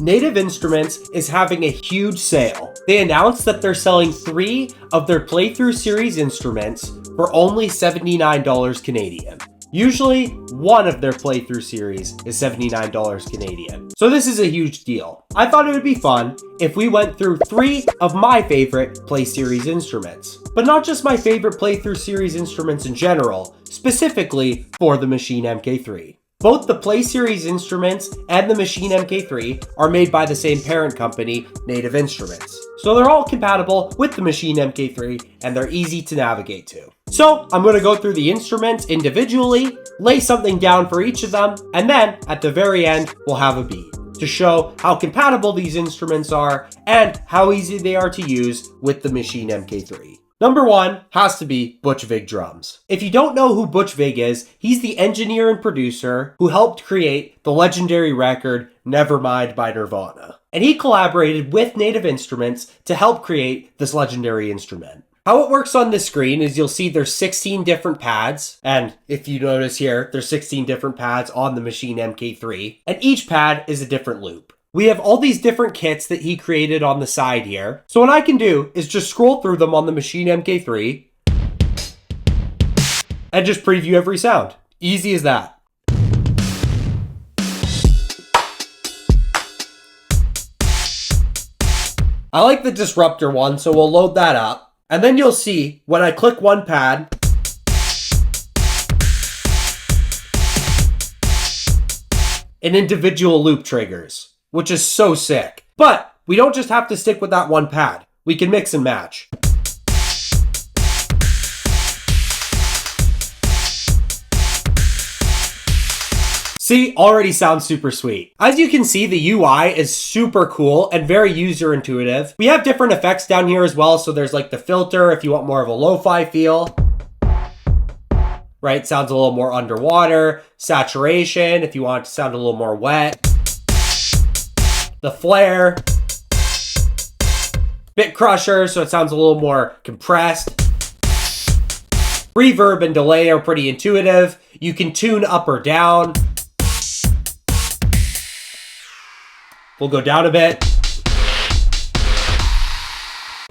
Native Instruments is having a huge sale. They announced that they're selling 3 of their Playthrough Series instruments for only $79 Canadian. Usually, one of their Playthrough Series is $79 Canadian. So this is a huge deal. I thought it would be fun if we went through 3 of my favorite Play Series instruments. But not just my favorite Playthrough Series instruments in general, specifically for the Maschine MK3. Both the Play Series instruments and the Maschine MK3 are made by the same parent company, Native Instruments. So they're all compatible with the Maschine MK3 and they're easy to navigate to. So I'm going to go through the instruments individually, lay something down for each of them, and then at the very end, we'll have a beat to show how compatible these instruments are and how easy they are to use with the Maschine MK3. Number 1 has to be Butch Vig Drums. If you don't know who Butch Vig is, he's the engineer and producer who helped create the legendary record Nevermind by Nirvana. And he collaborated with Native Instruments to help create this legendary instrument. How it works on this screen is you'll see there's 16 different pads, and if you notice here, there's 16 different pads on the Maschine MK3, and each pad is a different loop. We have all these different kits that he created on the side here. So what I can do is just scroll through them on the Maschine MK3 and just preview every sound. Easy as that. I like the disruptor one, so we'll load that up. And then you'll see when I click one pad, an individual loop triggers, which is so sick. But we don't just have to stick with that one pad. We can mix and match. See, already sounds super sweet. As you can see, the UI is super cool and very user intuitive. We have different effects down here as well. So there's like the filter if you want more of a lo-fi feel. Right, sounds a little more underwater. Saturation if you want it to sound a little more wet. The flare. Bit crusher, so it sounds a little more compressed. Reverb and delay are pretty intuitive. You can tune up or down. We'll go down a bit.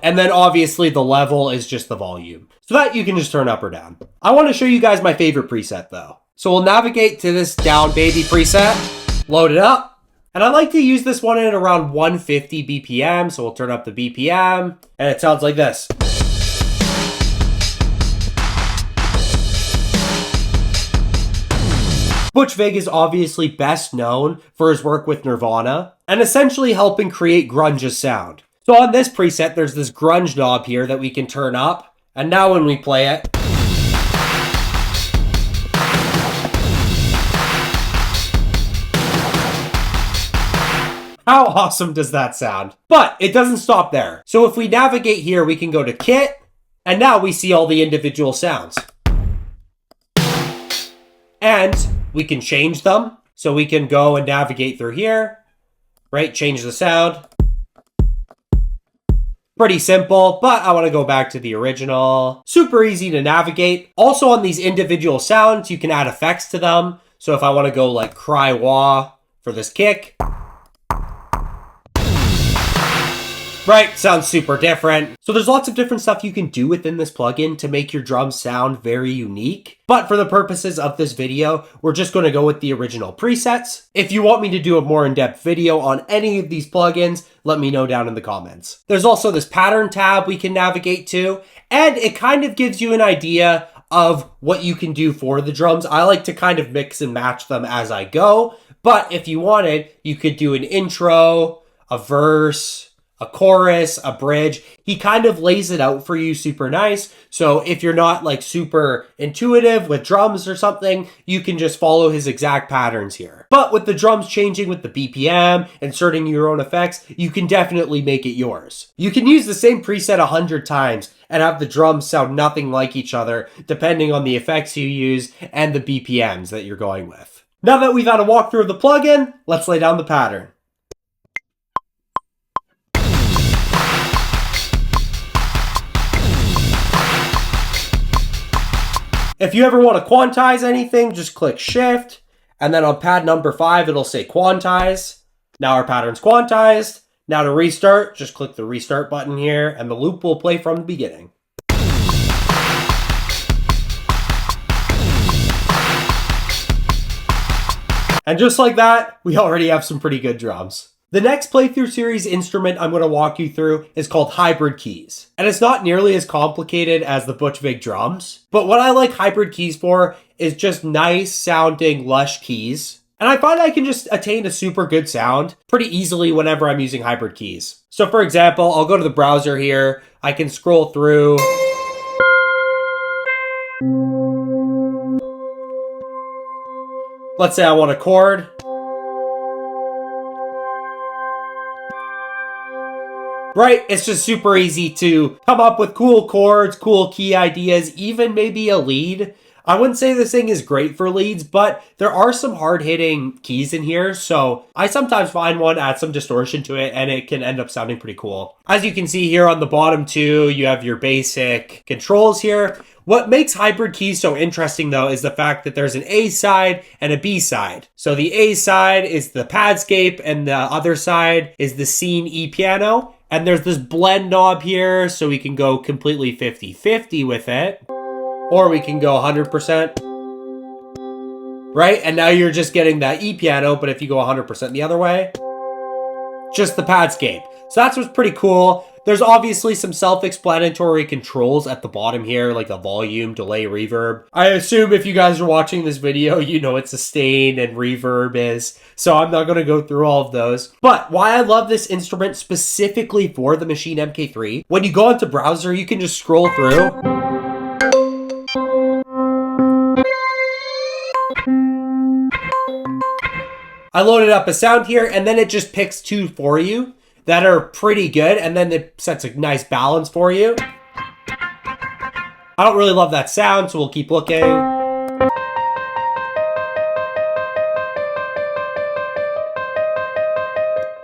And then obviously the level is just the volume. So that you can just turn up or down. I want to show you guys my favorite preset though. So we'll navigate to this Down Baby preset, load it up. And I like to use this one at around 150 BPM. So we'll turn up the BPM and it sounds like this. Butch Vig is obviously best known for his work with Nirvana and essentially helping create grunge's sound. So on this preset, there's this grunge knob here that we can turn up. And now when we play it, how awesome does that sound? But it doesn't stop there. So if we navigate here, we can go to Kit, and now we see all the individual sounds. And we can change them. So we can go and navigate through here, right? Change the sound. Pretty simple, but I want to go back to the original. Super easy to navigate. Also on these individual sounds, you can add effects to them. So if I want to go like cry wah for this kick. Right, sounds super different. So there's lots of different stuff you can do within this plugin to make your drums sound very unique. But for the purposes of this video, we're just going to go with the original presets. If you want me to do a more in-depth video on any of these plugins, let me know down in the comments. There's also this pattern tab we can navigate to, and it kind of gives you an idea of what you can do for the drums. I like to kind of mix and match them as I go, but if you wanted, you could do an intro, a verse, a chorus, a bridge. He kind of lays it out for you super nice. So if you're not like super intuitive with drums or something, you can just follow his exact patterns here. But with the drums changing with the BPM, inserting your own effects, you can definitely make it yours. You can use the same preset 100 times and have the drums sound nothing like each other, depending on the effects you use and the BPMs that you're going with. Now that we've had a walkthrough of the plugin, let's lay down the pattern. If you ever want to quantize anything, just click Shift, and then on pad number 5, it'll say quantize. Now our pattern's quantized. Now to restart, just click the restart button here and the loop will play from the beginning. And just like that, we already have some pretty good drums. The next playthrough series instrument I'm going to walk you through is called hybrid keys. And it's not nearly as complicated as the Butch Vig Drums, but what I like hybrid keys for is just nice sounding lush keys. And I find I can just attain a super good sound pretty easily whenever I'm using hybrid keys. So for example, I'll go to the browser here, I can scroll through. Let's say I want a chord. Right? It's just super easy to come up with cool chords, cool key ideas, even maybe a lead. I wouldn't say this thing is great for leads, but there are some hard-hitting keys in here, so I sometimes find one, add some distortion to it, and it can end up sounding pretty cool. As you can see here on the bottom too, you have your basic controls here. What makes hybrid keys so interesting though is the fact that there's an A side and a B side. So the A side is the padscape and the other side is the scene E piano. And there's this blend knob here, so we can go completely 50-50 with it. Or we can go 100%. Right? And now you're just getting that E piano, but if you go 100% the other way, just the padscape. So that's what's pretty cool. There's obviously some self-explanatory controls at the bottom here, like a volume, delay, reverb. I assume if you guys are watching this video, you know what sustain and reverb is. So I'm not going to go through all of those. But why I love this instrument specifically for the Maschine MK3, when you go into browser, you can just scroll through. I loaded up a sound here, and then it just picks two for you that are pretty good, and then it sets a nice balance for you. I don't really love that sound, so we'll keep looking.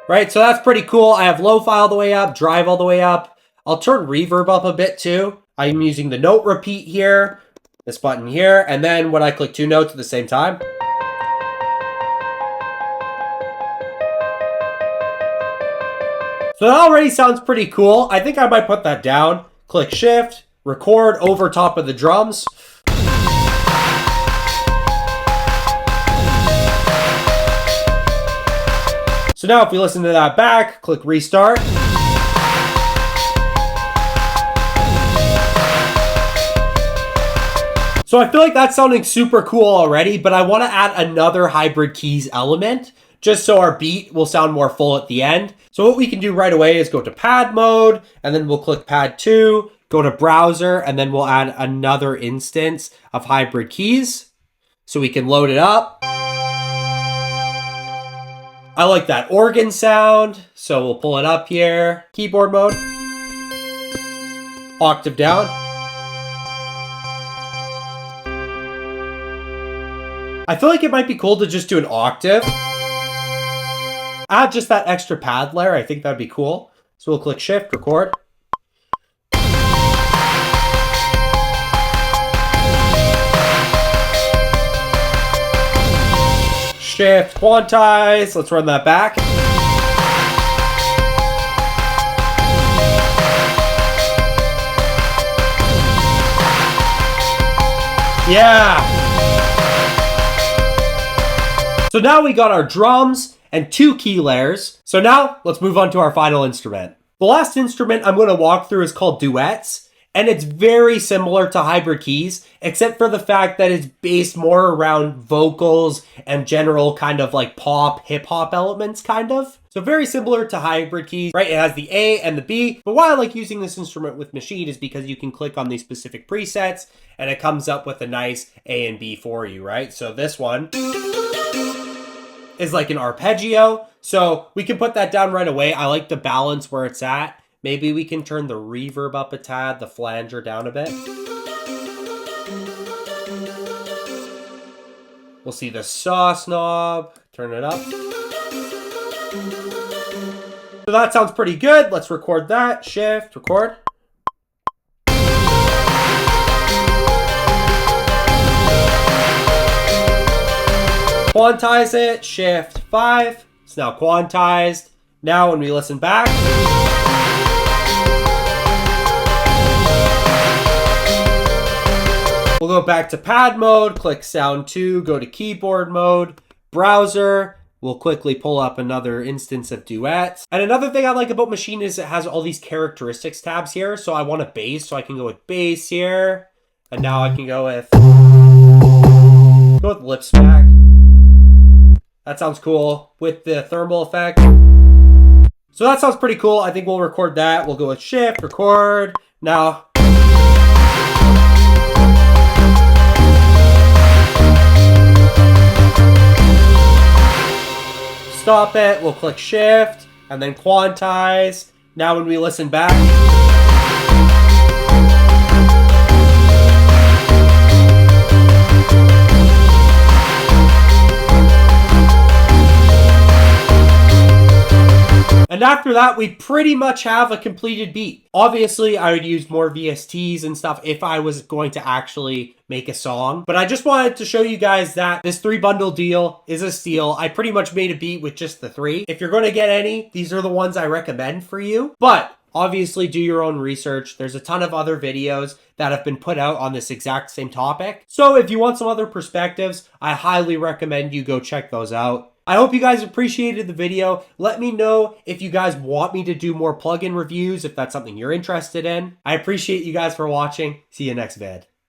Right, so that's pretty cool. I have lo-fi all the way up, drive all the way up. I'll turn reverb up a bit too. I'm using the note repeat here, this button here, and then when I click two notes at the same time, so that already sounds pretty cool. I think I might put that down. Click shift, record over top of the drums. So now if we listen to that back, click restart. So I feel like that's sounding super cool already, but I want to add another hybrid keys element just so our beat will sound more full at the end. So what we can do right away is go to pad mode, and then we'll click pad 2, go to browser, and then we'll add another instance of hybrid keys so we can load it up. I like that organ sound, so we'll pull it up here. Keyboard mode. Octave down. I feel like it might be cool to just do an octave. Add just that extra pad layer. I think that'd be cool. So we'll click shift, record. Shift, quantize. Let's run that back. Yeah. So now we got our drums and two key layers. So now let's move on to our final instrument. The last instrument I'm going to walk through is called Duets, and it's very similar to hybrid keys, except for the fact that it's based more around vocals and general kind of like pop, hip hop elements kind of. So very similar to hybrid keys, right? It has the A and the B, but why I like using this instrument with Maschine is because you can click on these specific presets and it comes up with a nice A and B for you, right? So this one is like an arpeggio. So we can put that down right away. I like the balance where it's at. Maybe we can turn the reverb up a tad, the flanger down a bit. We'll see the sauce knob, turn it up. So that sounds pretty good. Let's record that. Shift, record. Quantize it, shift 5. It's now quantized. Now when we listen back, we'll go back to pad mode, click sound 2, go to keyboard mode, browser. We'll quickly pull up another instance of Duets. And another thing I like about Maschine is it has all these characteristics tabs here. So I want a bass, so I can go with bass here. And now I can go with lip smack. That sounds cool with the thermal effect. So that sounds pretty cool. I think we'll record that. We'll go with shift, record. Now, stop it. We'll click shift and then quantize. Now when we listen back, and after that, we pretty much have a completed beat. Obviously, I would use more VSTs and stuff if I was going to actually make a song. But I just wanted to show you guys that this 3-bundle deal is a steal. I pretty much made a beat with just the 3. If you're going to get any, these are the ones I recommend for you. But obviously, do your own research. There's a ton of other videos that have been put out on this exact same topic. So if you want some other perspectives, I highly recommend you go check those out. I hope you guys appreciated the video. Let me know if you guys want me to do more plugin reviews, if that's something you're interested in. I appreciate you guys for watching. See you next vid.